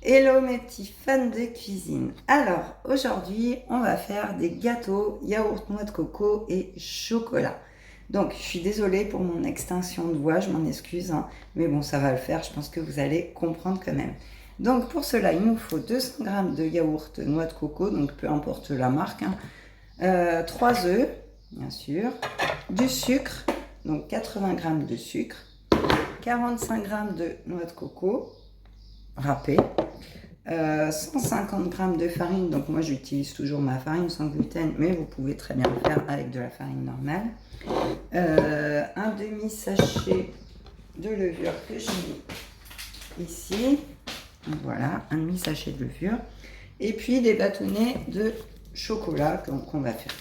Hello mes petits fans de cuisine. Alors aujourd'hui on va faire des gâteaux yaourt, noix de coco et chocolat. Donc je suis désolée pour mon extinction de voix, je m'en excuse, hein, mais bon ça va le faire, je pense que vous allez comprendre quand même. Donc pour cela il nous faut 200 g de yaourt, noix de coco, donc peu importe la marque, hein, 3 œufs bien sûr, du sucre, donc 80 g de sucre, 45 g de noix de coco râpée, 150 g de farine, donc moi j'utilise toujours ma farine sans gluten, mais vous pouvez très bien le faire avec de la farine normale. Un demi-sachet de levure que j'ai mis ici, voilà, un demi-sachet de levure, et puis des bâtonnets de chocolat qu'on va faire.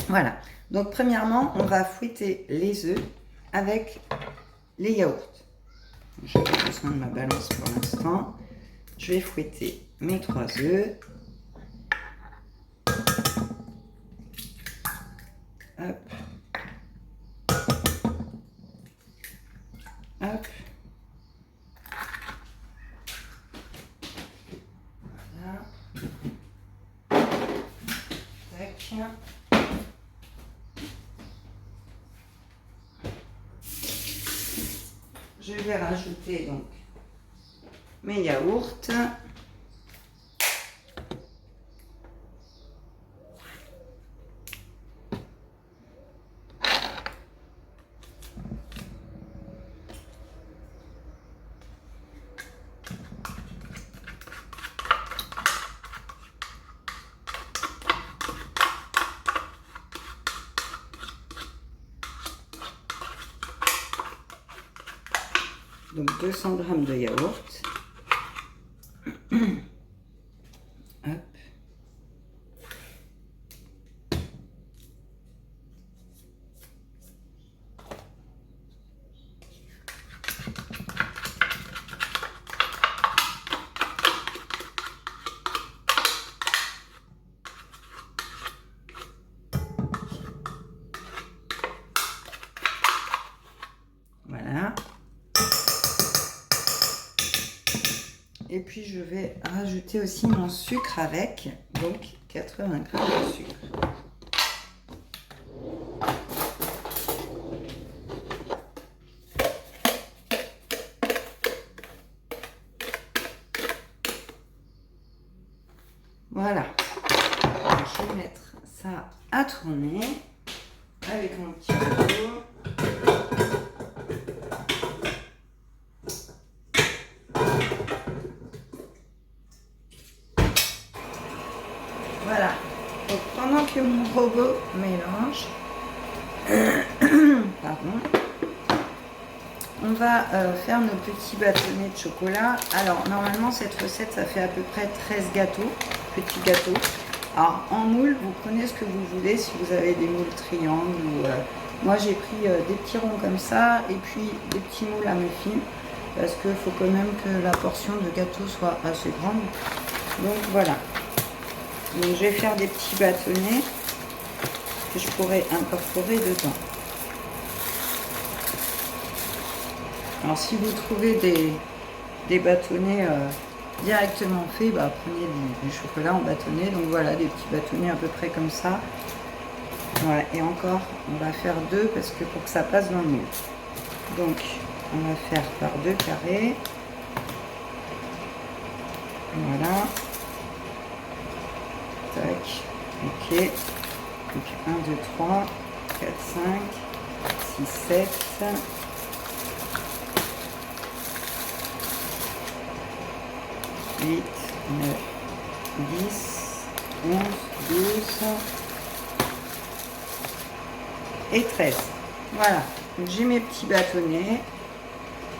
Voilà, donc premièrement, on va fouetter les œufs avec les yaourts. J'ai pas besoin de ma balance pour l'instant. Je vais fouetter mes 3 œufs. Hop. Hop. Voilà. Tac. Je vais rajouter donc mes yaourts. Donc 200 g de yaourt. Hop. Voilà. Et puis je vais rajouter aussi mon sucre avec, donc 80 g de sucre. Voilà. Je vais mettre ça à tourner avec mon petit couteau. Voilà. Donc pendant que mon robot mélange, pardon, on va faire nos petits bâtonnets de chocolat. Alors normalement cette recette ça fait à peu près 13 gâteaux, petits gâteaux. Alors en moule, vous prenez ce que vous voulez, si vous avez des moules triangles ou moi j'ai pris des petits ronds comme ça et puis des petits moules à muffins parce qu'il faut quand même que la portion de gâteau soit assez grande. Donc voilà. Donc je vais faire des petits bâtonnets que je pourrais incorporer dedans. Alors si vous trouvez des bâtonnets directement faits, bah, prenez du chocolat en bâtonnet. Donc voilà, des petits bâtonnets à peu près comme ça. Voilà, et encore, on va faire deux parce que pour que ça passe dans le moule. Donc on va faire par 2 carrés. Voilà. Tac. Ok. Donc 1, 2, 3, 4, 5, 6, 7. 8, 9, 10, 11, 12 et 13. Voilà, donc j'ai mes petits bâtonnets.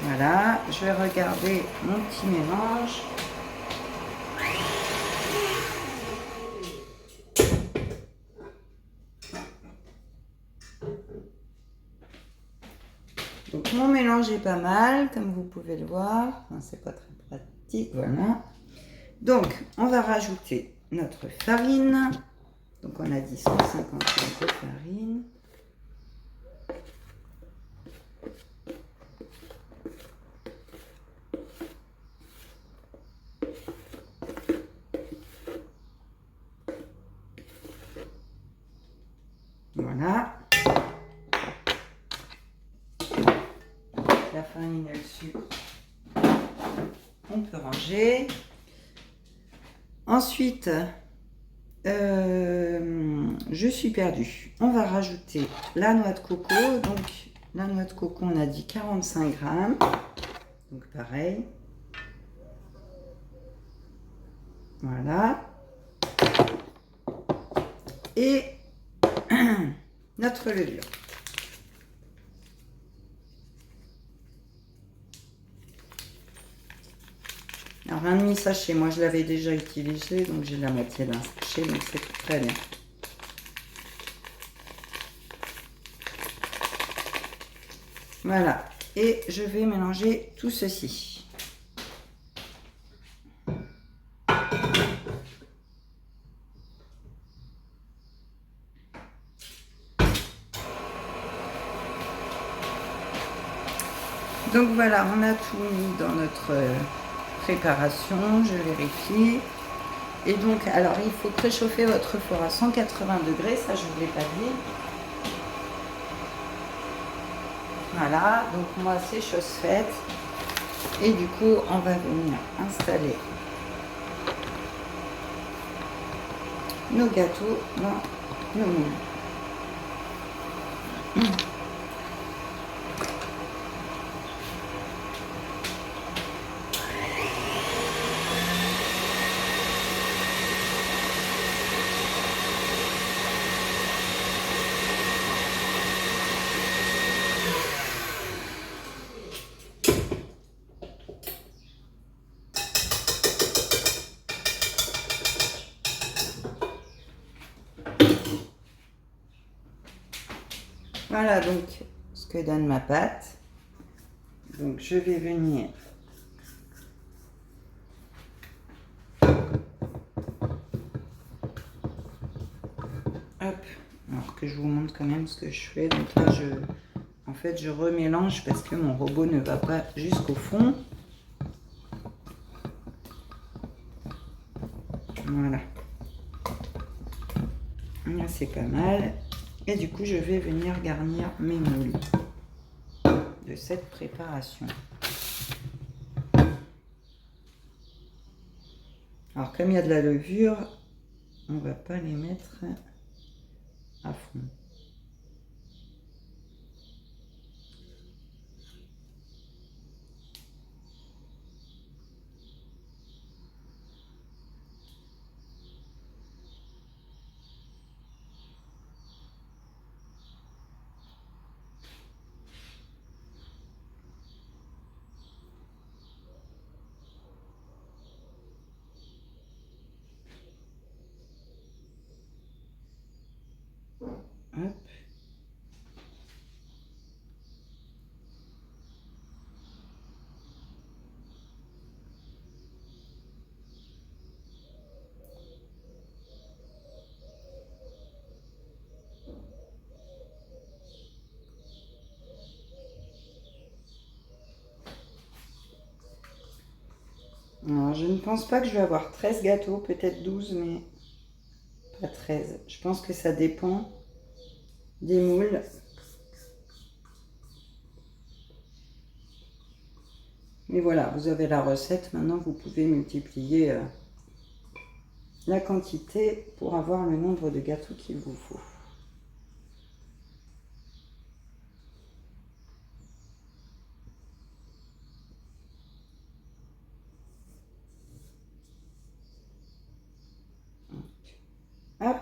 Voilà, je vais regarder mon petit mélange. Donc mon mélange est pas mal, comme vous pouvez le voir. Enfin, c'est pas très pratique, voilà. Donc on va rajouter notre farine. Donc on a dit 150 g de farine. La farine et le sucre, on peut ranger. Ensuite, je suis perdue. On va rajouter la noix de coco. Donc, la noix de coco, on a dit 45 grammes. Donc, pareil. Voilà. Et notre levure. Alors, un demi-sachet, moi je l'avais déjà utilisé, donc j'ai la moitié d'un sachet, donc c'est très bien. Voilà, et je vais mélanger tout ceci. Donc voilà, on a tout mis dans notre préparation, je vérifie. Et donc, alors il faut préchauffer votre four à 180 degrés, ça je ne vous l'ai pas dit. Voilà, donc moi c'est chose faite. Et du coup, on va venir installer nos gâteaux dans le moule. Voilà donc ce que donne ma pâte. Donc je vais venir hop, alors que je vous montre quand même ce que je fais. Donc là en fait je remélange parce que mon robot ne va pas jusqu'au fond. Voilà. Là c'est pas mal. Et du coup je vais venir garnir mes moules de cette préparation. Alors comme il y a de la levure, on va pas les mettre à fond. Hop. Alors, je ne pense pas que je vais avoir 13 gâteaux, peut-être 12, mais pas 13. Je pense que ça dépend des moules. Mais voilà, vous avez la recette. Maintenant, vous pouvez multiplier la quantité pour avoir le nombre de gâteaux qu'il vous faut. Hop.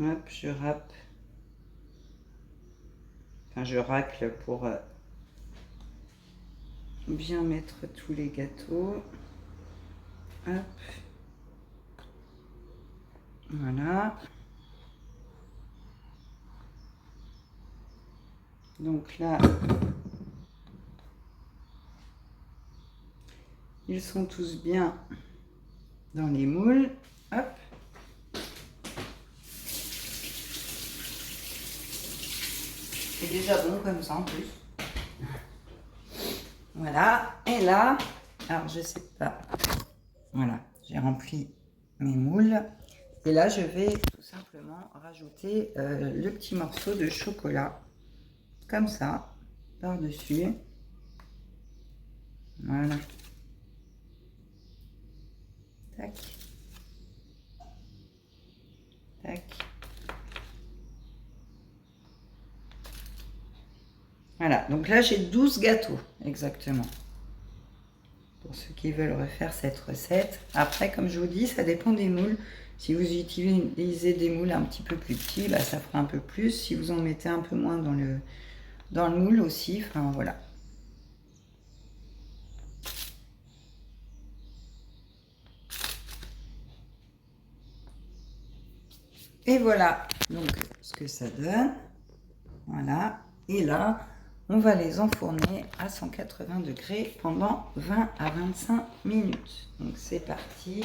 Hop, je râpe. Enfin, je racle pour bien mettre tous les gâteaux. Hop. Voilà. Donc là, ils sont tous bien dans les moules. Hop. C'est déjà bon comme ça en plus. Voilà. Et là, Alors, je sais pas. Voilà, j'ai rempli mes moules. Et là, je vais tout simplement rajouter le petit morceau de chocolat. Comme ça, par-dessus. Voilà. Tac. Tac. Voilà, donc là j'ai 12 gâteaux, exactement. Pour ceux qui veulent refaire cette recette. Après, comme je vous dis, ça dépend des moules. Si vous utilisez des moules un petit peu plus petits, bah, ça fera un peu plus. Si vous en mettez un peu moins dans le moule aussi, enfin voilà. Et voilà donc ce que ça donne. Voilà. Et là, on va les enfourner à 180 degrés pendant 20 à 25 minutes. Donc c'est parti.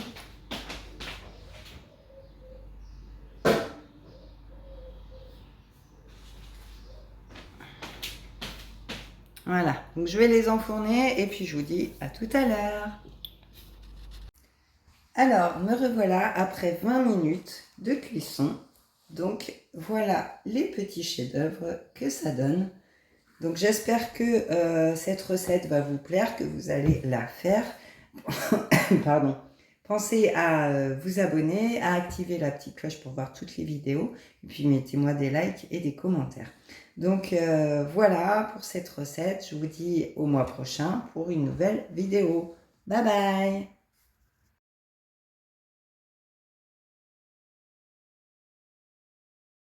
Voilà, donc je vais les enfourner et puis je vous dis à tout à l'heure. Alors, me revoilà après 20 minutes de cuisson. Donc, voilà les petits chefs-d'œuvre que ça donne. Donc, j'espère que cette recette va vous plaire, que vous allez la faire. Pardon. Pensez à vous abonner, à activer la petite cloche pour voir toutes les vidéos. Et puis, mettez-moi des likes et des commentaires. Donc, voilà pour cette recette. Je vous dis au mois prochain pour une nouvelle vidéo. Bye bye!